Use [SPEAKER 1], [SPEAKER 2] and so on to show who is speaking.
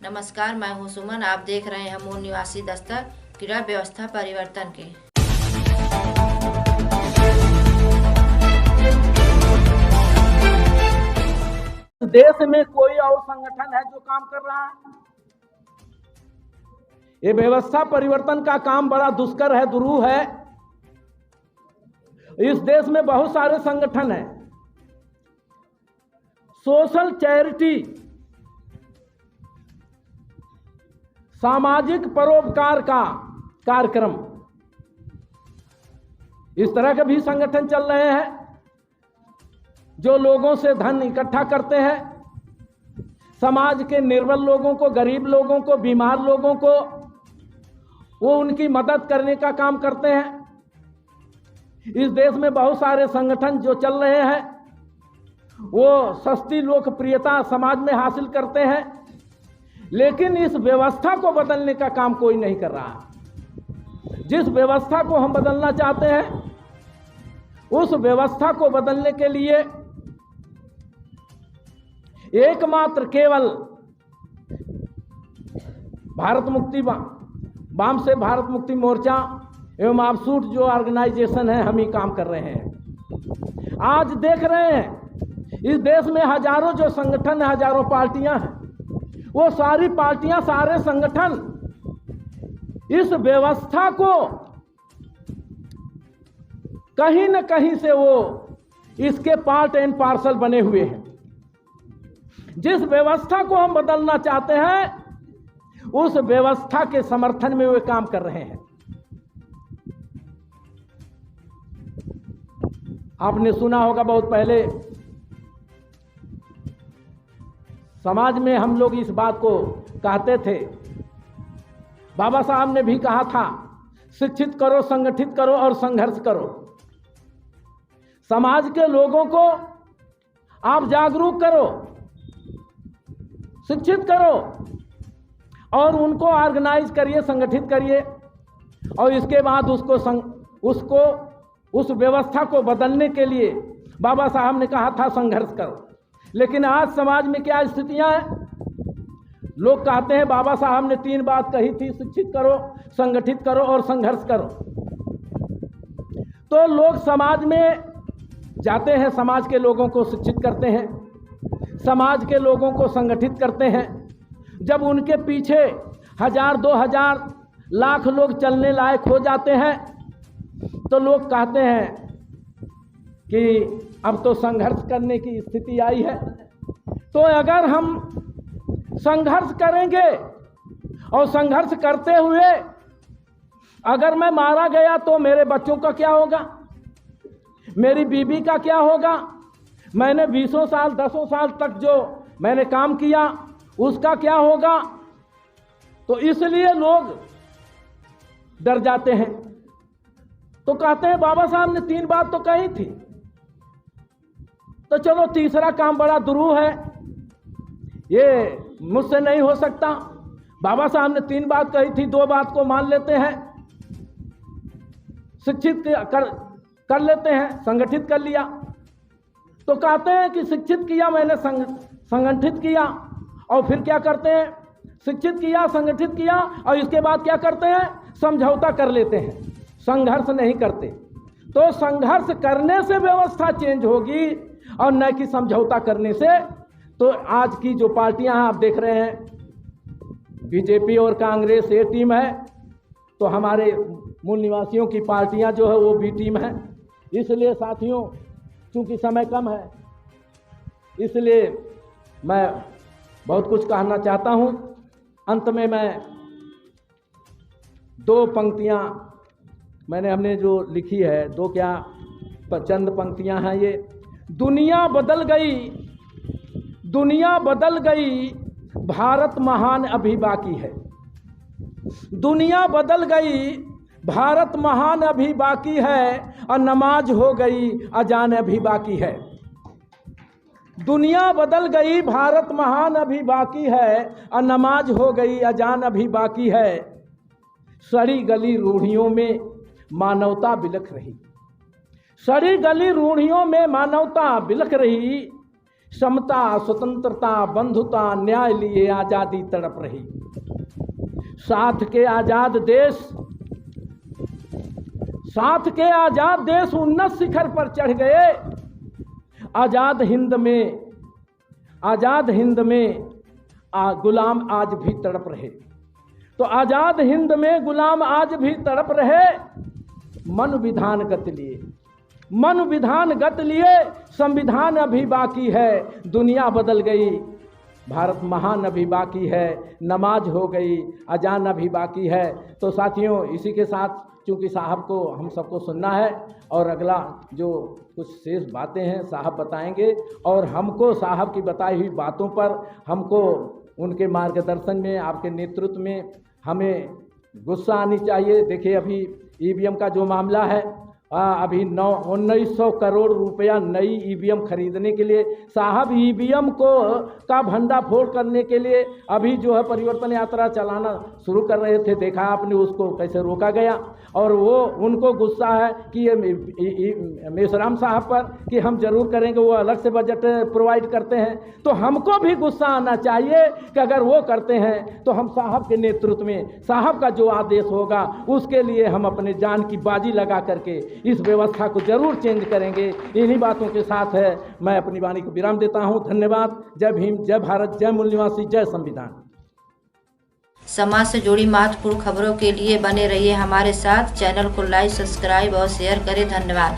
[SPEAKER 1] नमस्कार, मैं हूं सुमन। आप देख रहे हैं मूल निवासी दस्तर क्रीड़ा व्यवस्था परिवर्तन के।
[SPEAKER 2] देश में कोई और संगठन है जो काम कर रहा है? ये व्यवस्था परिवर्तन का काम बड़ा दुष्कर है, दुरूह है। इस देश में बहुत सारे संगठन हैं। सोशल चैरिटी, सामाजिक परोपकार का कार्यक्रम, इस तरह के भी संगठन चल रहे हैं जो लोगों से धन इकट्ठा करते हैं, समाज के निर्बल लोगों को, गरीब लोगों को, बीमार लोगों को वो उनकी मदद करने का काम करते हैं। इस देश में बहुत सारे संगठन जो चल रहे हैं वो सस्ती लोकप्रियता समाज में हासिल करते हैं, लेकिन इस व्यवस्था को बदलने का काम कोई नहीं कर रहा। जिस व्यवस्था को हम बदलना चाहते हैं उस व्यवस्था को बदलने के लिए एकमात्र केवल भारत मुक्ति वाम से भारत मुक्ति मोर्चा एवं आफसूट जो ऑर्गेनाइजेशन है, हम ही काम कर रहे हैं। आज देख रहे हैं इस देश में हजारों जो संगठन है, हजारों पार्टियां हैं, वो सारी पार्टियां, सारे संगठन इस व्यवस्था को कहीं न कहीं से वो इसके पार्ट एंड पार्सल बने हुए हैं। जिस व्यवस्था को हम बदलना चाहते हैं उस व्यवस्था के समर्थन में वे काम कर रहे हैं। आपने सुना होगा बहुत पहले समाज में हम लोग इस बात को कहते थे, बाबा साहब ने भी कहा था, शिक्षित करो, संगठित करो और संघर्ष करो। समाज के लोगों को आप जागरूक करो, शिक्षित करो और उनको ऑर्गेनाइज करिए, संगठित करिए और इसके बाद उसको उस व्यवस्था को बदलने के लिए बाबा साहब ने कहा था संघर्ष करो। लेकिन आज समाज में क्या स्थितियां हैं? लोग कहते हैं बाबा साहब ने 3 बात कही थी, शिक्षित करो, संगठित करो और संघर्ष करो। तो लोग समाज में जाते हैं, समाज के लोगों को शिक्षित करते हैं, समाज के लोगों को संगठित करते हैं। जब उनके पीछे 1000, 2000, लाख लोग चलने लायक हो जाते हैं तो लोग कहते हैं कि अब तो संघर्ष करने की स्थिति आई है। तो अगर हम संघर्ष करेंगे और संघर्ष करते हुए अगर मैं मारा गया तो मेरे बच्चों का क्या होगा, मेरी बीवी का क्या होगा, मैंने 20 साल 10 साल तक जो मैंने काम किया उसका क्या होगा। तो इसलिए लोग डर जाते हैं। तो कहते हैं बाबा साहब ने 3 बात तो कही थी, तो चलो तीसरा काम बड़ा दुरूह है, ये मुझसे नहीं हो सकता। बाबा साहब ने 3 बात कही थी, 2 बात को मान लेते हैं, शिक्षित कर लेते हैं, संगठित कर लिया। तो कहते हैं कि शिक्षित किया मैंने, संगठित किया, और फिर क्या करते हैं, शिक्षित किया, संगठित किया और इसके बाद क्या करते हैं, समझौता कर लेते हैं, संघर्ष नहीं करते। तो संघर्ष करने से व्यवस्था चेंज होगी और न कि समझौता करने से। तो आज की जो पार्टियां आप देख रहे हैं, बीजेपी और कांग्रेस ए टीम है, तो हमारे मूल निवासियों की पार्टियां जो है वो बी टीम है। इसलिए साथियों, चूंकि समय कम है इसलिए मैं बहुत कुछ कहना चाहता हूं। अंत में मैं 2 पंक्तियां हमने जो लिखी है, 2 क्या चंद पंक्तियां हैं ये। दुनिया बदल गई, दुनिया बदल गई, भारत महान अभी बाकी है। दुनिया बदल गई, भारत महान अभी बाकी है और नमाज हो गई, अजान अभी बाकी है। दुनिया बदल गई, भारत महान अभी बाकी है और नमाज हो गई, अजान अभी बाकी है। सड़ी गली रूढ़ियों में मानवता बिलख रही, सड़ी गली रूढ़ियों में मानवता बिलख रही, समता, स्वतंत्रता, बंधुता, न्याय लिए आजादी तड़प रही। साथ के आजाद देश उन्नत शिखर पर चढ़ गए। आजाद हिंद में गुलाम आज भी तड़प रहे। तो आजाद हिंद में गुलाम आज भी तड़प रहे। मन विधान गत लिए संविधान अभी बाकी है। दुनिया बदल गई, भारत महान अभी बाकी है। नमाज हो गई, अजान अभी बाकी है। तो साथियों, इसी के साथ चूँकि साहब को हम सबको सुनना है और अगला जो कुछ शेष बातें हैं साहब बताएंगे, और हमको साहब की बताई हुई बातों पर हमको उनके मार्गदर्शन में, आपके नेतृत्व में हमें गुस्सा आनी चाहिए। देखिए, अभी ईवीएम का जो मामला है, अभी 1900 करोड़ रुपया नई ईवीएम खरीदने के लिए साहब ईवीएम का भंडाफोड़ करने के लिए अभी जो है परिवर्तन यात्रा चलाना शुरू कर रहे थे। देखा आपने उसको कैसे रोका गया। और वो उनको गुस्सा है कि ये मेश्राम साहब पर कि हम जरूर करेंगे, वो अलग से बजट प्रोवाइड करते हैं। तो हमको भी गुस्सा आना चाहिए कि अगर वो करते हैं तो हम साहब के नेतृत्व में साहब का जो आदेश होगा उसके लिए हम अपने जान की बाजी लगा करके इस व्यवस्था को जरूर चेंज करेंगे। इन्हीं बातों के साथ है मैं अपनी वाणी को विराम देता हूं। धन्यवाद। जय भीम, जय भारत, जय मूल निवासी, जय संविधान।
[SPEAKER 1] समाज से जुड़ी महत्वपूर्ण खबरों के लिए बने रहिए हमारे साथ। चैनल को लाइक, सब्सक्राइब और शेयर करें। धन्यवाद।